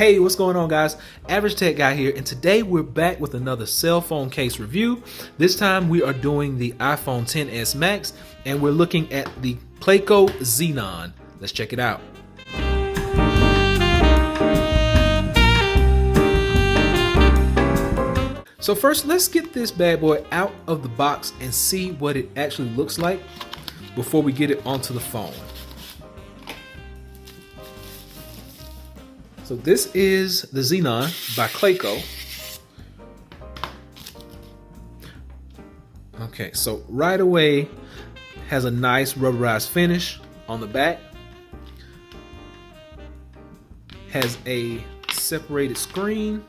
Hey, what's going on, guys? Average Tech Guy here, and today we're back with another cell phone case review. This time we are doing the iPhone XS Max, and we're looking at the Clayco Xenon. Let's check it out. So first, let's get this bad boy out of the box and see what it actually looks like before we get it onto the phone. So this is the Xenon by Clayco. Okay, so right away has a nice rubberized finish on the back. Has a separated screen.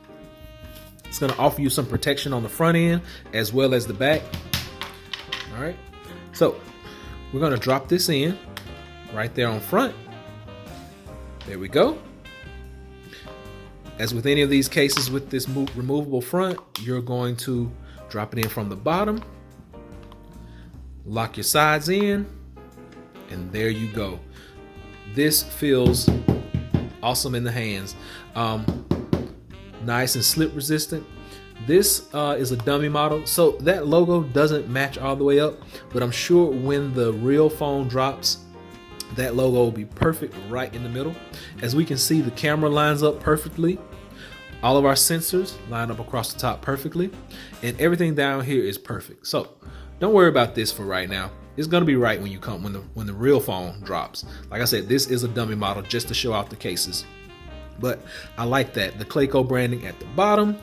It's going to offer you some protection on the front end as well as the back. All right, so we're going to drop this in right there on front. There we go. As with any of these cases with this removable front, you're going to drop it in from the bottom, lock your sides in, and there you go. This feels awesome in the hands. Nice and slip resistant. This is a dummy model, so that logo doesn't match all the way up, but I'm sure when the real phone drops, that logo will be perfect right in the middle. As we can see, the camera lines up perfectly. All of our sensors line up across the top perfectly, and everything down here is perfect. So don't worry about this for right now. It's gonna be right when the real phone drops. Like I said, this is a dummy model just to show off the cases. But I like that. The Clayco branding at the bottom.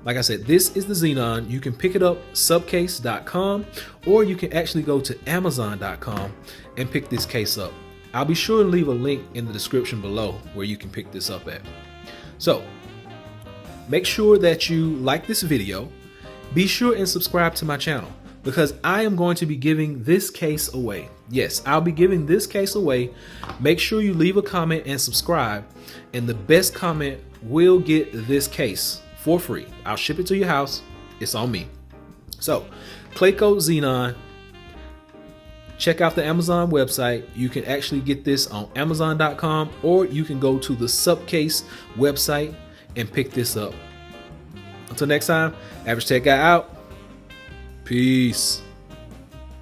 Like I said, this is the Xenon. You can pick it up subcase.com, or you can actually go to amazon.com and pick this case up. I'll be sure to leave a link in the description below where you can pick this up at. So make sure that you like this video. Be sure and subscribe to my channel because I am going to be giving this case away. Yes, I'll be giving this case away. Make sure you leave a comment and subscribe, and the best comment will get this case for free. I'll ship it to your house. It's on me. So, Clayco Xenon. Check out the Amazon website. You can actually get this on amazon.com, or you can go to the Subcase website and pick this up. Until next time, Average Tech Guy out. Peace.